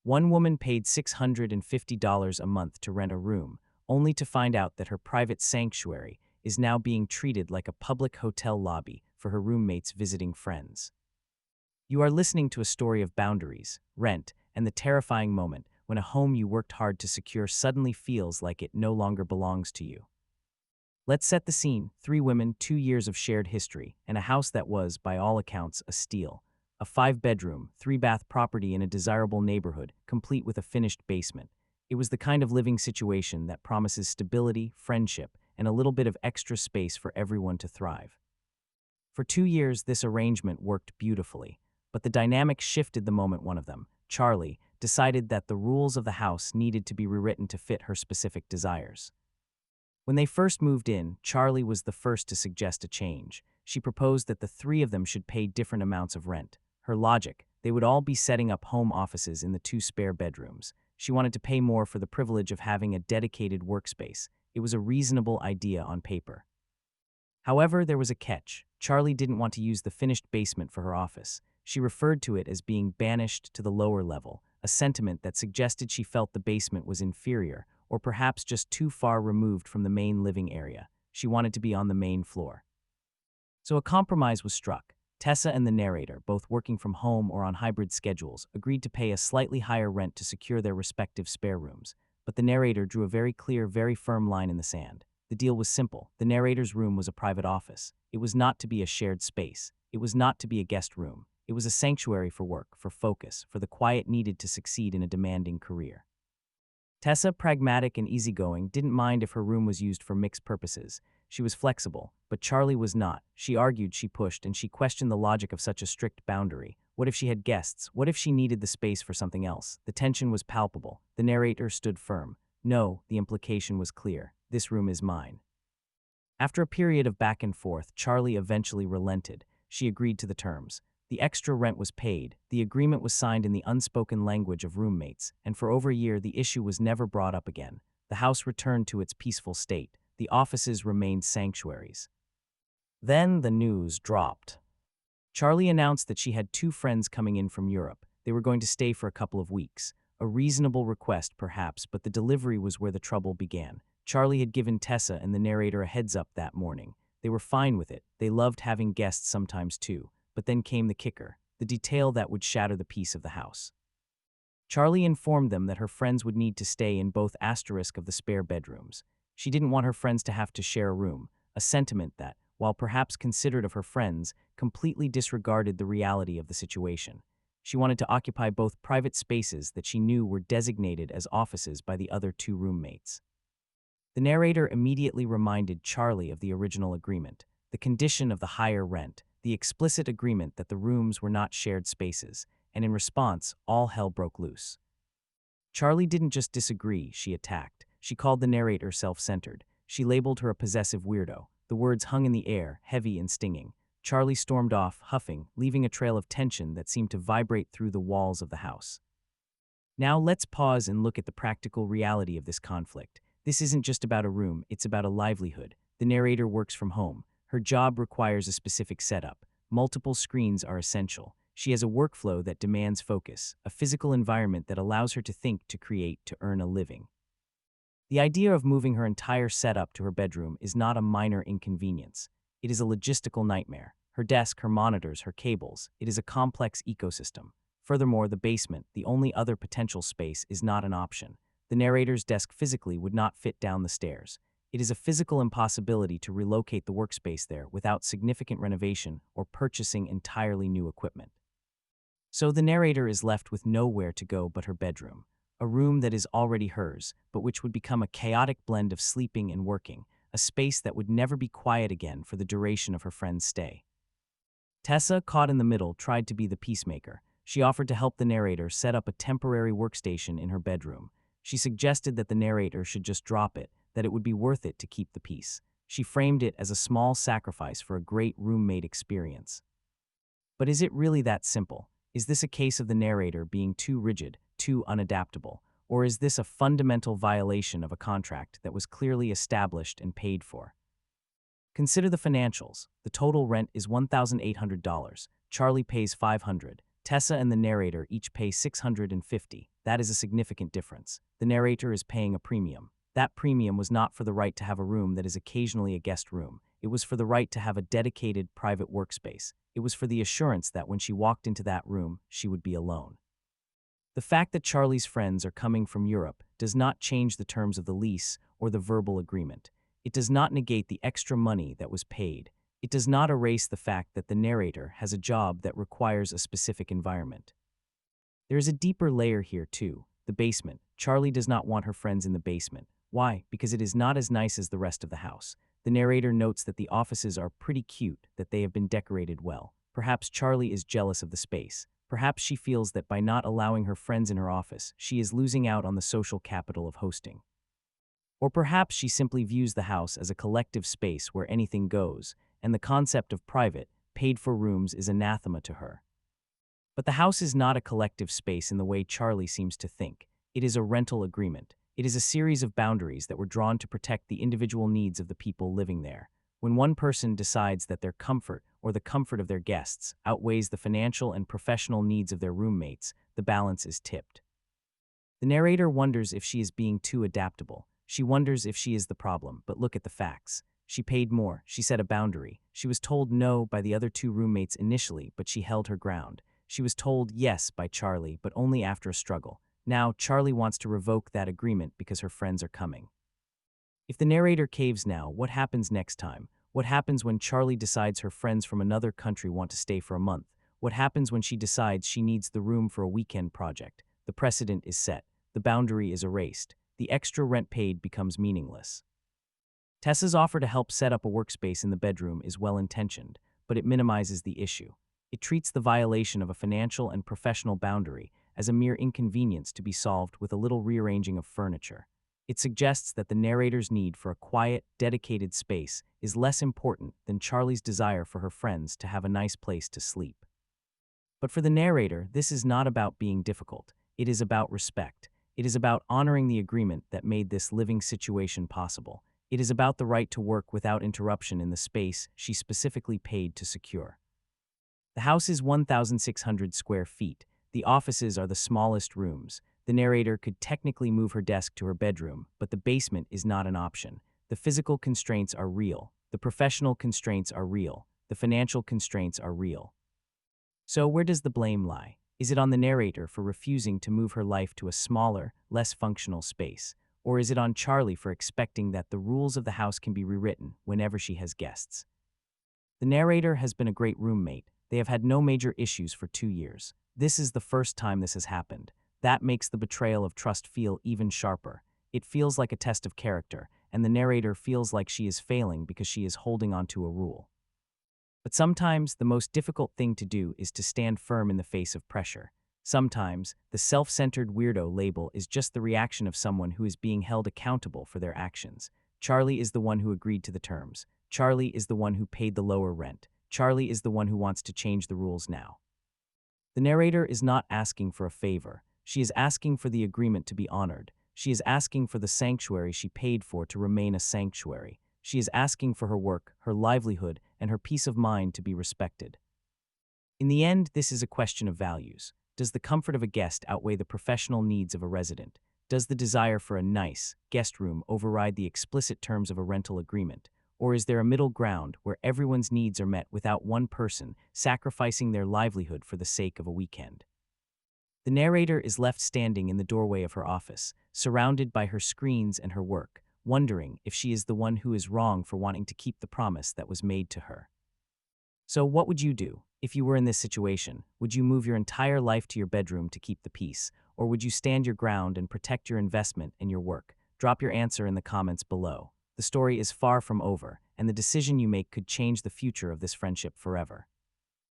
One woman paid $650 a month to rent a room, only to find out that her private sanctuary is now being treated like a public hotel lobby for her roommates visiting friends. You are listening to a story of boundaries, rent, and the terrifying moment when a home you worked hard to secure suddenly feels like it no longer belongs to you. Let's set the scene: 3 women, 2 years of shared history, and a house that was, by all accounts, a steal. A 5-bedroom, 3-bath property in a desirable neighborhood, complete with a finished basement. It was the kind of living situation that promises stability, friendship, and a little bit of extra space for everyone to thrive. For 2 years, this arrangement worked beautifully, but the dynamic shifted the moment one of them, Charlie, decided that the rules of the house needed to be rewritten to fit her specific desires. When they first moved in, Charlie was the first to suggest a change. She proposed that the 3 of them should pay different amounts of rent. Her logic: they would all be setting up home offices in the 2 spare bedrooms. She wanted to pay more for the privilege of having a dedicated workspace. It was a reasonable idea on paper. However, there was a catch. Charlie didn't want to use the finished basement for her office. She referred to it as being banished to the lower level, a sentiment that suggested she felt the basement was inferior, or perhaps just too far removed from the main living area. She wanted to be on the main floor. So a compromise was struck. Tessa and the narrator, both working from home or on hybrid schedules, agreed to pay a slightly higher rent to secure their respective spare rooms. But the narrator drew a very clear, very firm line in the sand. The deal was simple. The narrator's room was a private office. It was not to be a shared space. It was not to be a guest room. It was a sanctuary for work, for focus, for the quiet needed to succeed in a demanding career. Tessa, pragmatic and easygoing, didn't mind if her room was used for mixed purposes. She was flexible, but Charlie was not. She argued, she pushed, and she questioned the logic of such a strict boundary. What if she had guests? What if she needed the space for something else? The tension was palpable. The narrator stood firm. No, the implication was clear. This room is mine. After a period of back and forth, Charlie eventually relented. She agreed to the terms. The extra rent was paid, the agreement was signed in the unspoken language of roommates, and for over a year the issue was never brought up again. The house returned to its peaceful state. The offices remained sanctuaries. Then the news dropped. Charlie announced that she had 2 friends coming in from Europe. They were going to stay for a couple of weeks. A reasonable request, perhaps, but the delivery was where the trouble began. Charlie had given Tessa and the narrator a heads up that morning. They were fine with it. They loved having guests sometimes too. But then came the kicker, the detail that would shatter the peace of the house. Charlie informed them that her friends would need to stay in both asterisk of the spare bedrooms. She didn't want her friends to have to share a room, a sentiment that, while perhaps considerate of her friends, completely disregarded the reality of the situation. She wanted to occupy both private spaces that she knew were designated as offices by the other 2 roommates. The narrator immediately reminded Charlie of the original agreement, the condition of the higher rent, the explicit agreement that the rooms were not shared spaces, and in response, all hell broke loose. Charlie didn't just disagree, she attacked. She called the narrator self-centered. She labeled her a possessive weirdo. The words hung in the air, heavy and stinging. Charlie stormed off, huffing, leaving a trail of tension that seemed to vibrate through the walls of the house. Now let's pause and look at the practical reality of this conflict. This isn't just about a room, it's about a livelihood. The narrator works from home. Her job requires a specific setup. Multiple screens are essential. She has a workflow that demands focus, a physical environment that allows her to think, to create, to earn a living. The idea of moving her entire setup to her bedroom is not a minor inconvenience. It is a logistical nightmare. Her desk, her monitors, her cables. It is a complex ecosystem. Furthermore, the basement, the only other potential space, is not an option. The narrator's desk physically would not fit down the stairs. It is a physical impossibility to relocate the workspace there without significant renovation or purchasing entirely new equipment. So the narrator is left with nowhere to go but her bedroom, a room that is already hers, but which would become a chaotic blend of sleeping and working, a space that would never be quiet again for the duration of her friend's stay. Tessa, caught in the middle, tried to be the peacemaker. She offered to help the narrator set up a temporary workstation in her bedroom. She suggested that the narrator should just drop it, that it would be worth it to keep the peace. She framed it as a small sacrifice for a great roommate experience. But is it really that simple? Is this a case of the narrator being too rigid, too unadaptable? Or is this a fundamental violation of a contract that was clearly established and paid for? Consider the financials. The total rent is $1,800. Charlie pays $500. Tessa and the narrator each pay $650. That is a significant difference. The narrator is paying a premium. That premium was not for the right to have a room that is occasionally a guest room. It was for the right to have a dedicated private workspace. It was for the assurance that when she walked into that room, she would be alone. The fact that Charlie's friends are coming from Europe does not change the terms of the lease or the verbal agreement. It does not negate the extra money that was paid. It does not erase the fact that the narrator has a job that requires a specific environment. There is a deeper layer here, too. The basement. Charlie does not want her friends in the basement. Why? Because it is not as nice as the rest of the house. The narrator notes that the offices are pretty cute, that they have been decorated well. Perhaps Charlie is jealous of the space. Perhaps she feels that by not allowing her friends in her office, she is losing out on the social capital of hosting. Or perhaps she simply views the house as a collective space where anything goes, and the concept of private, paid-for rooms is anathema to her. But the house is not a collective space in the way Charlie seems to think. It is a rental agreement. It is a series of boundaries that were drawn to protect the individual needs of the people living there. When one person decides that their comfort or the comfort of their guests outweighs the financial and professional needs of their roommates, the balance is tipped. The narrator wonders if she is being too adaptable. She wonders if she is the problem, but look at the facts. She paid more. She set a boundary. She was told no by the other two roommates initially, but she held her ground. She was told yes by Charlie, but only after a struggle. Now, Charlie wants to revoke that agreement because her friends are coming. If the narrator caves now, what happens next time? What happens when Charlie decides her friends from another country want to stay for a month? What happens when she decides she needs the room for a weekend project? The precedent is set. The boundary is erased. The extra rent paid becomes meaningless. Tessa's offer to help set up a workspace in the bedroom is well-intentioned, but it minimizes the issue. It treats the violation of a financial and professional boundary as a mere inconvenience to be solved with a little rearranging of furniture. It suggests that the narrator's need for a quiet, dedicated space is less important than Charlie's desire for her friends to have a nice place to sleep. But for the narrator, this is not about being difficult. It is about respect. It is about honoring the agreement that made this living situation possible. It is about the right to work without interruption in the space she specifically paid to secure. The house is 1,600 square feet. The offices are the smallest rooms. The narrator could technically move her desk to her bedroom, but the basement is not an option. The physical constraints are real. The professional constraints are real. The financial constraints are real. So where does the blame lie? Is it on the narrator for refusing to move her life to a smaller, less functional space? Or is it on Charlie for expecting that the rules of the house can be rewritten whenever she has guests? The narrator has been a great roommate. They have had no major issues for 2 years. This is the first time this has happened. That makes the betrayal of trust feel even sharper. It feels like a test of character, and the narrator feels like she is failing because she is holding onto a rule. But sometimes the most difficult thing to do is to stand firm in the face of pressure. Sometimes the self-centered weirdo label is just the reaction of someone who is being held accountable for their actions. Charlie is the one who agreed to the terms. Charlie is the one who paid the lower rent. Charlie is the one who wants to change the rules now. The narrator is not asking for a favor. She is asking for the agreement to be honored. She is asking for the sanctuary she paid for to remain a sanctuary. She is asking for her work, her livelihood, and her peace of mind to be respected. In the end, this is a question of values. Does the comfort of a guest outweigh the professional needs of a resident? Does the desire for a nice guest room override the explicit terms of a rental agreement? Or is there a middle ground where everyone's needs are met without one person sacrificing their livelihood for the sake of a weekend? The narrator is left standing in the doorway of her office, surrounded by her screens and her work, wondering if she is the one who is wrong for wanting to keep the promise that was made to her. So what would you do if you were in this situation? Would you move your entire life to your bedroom to keep the peace? Or would you stand your ground and protect your investment and your work? Drop your answer in the comments below. The story is far from over, and the decision you make could change the future of this friendship forever.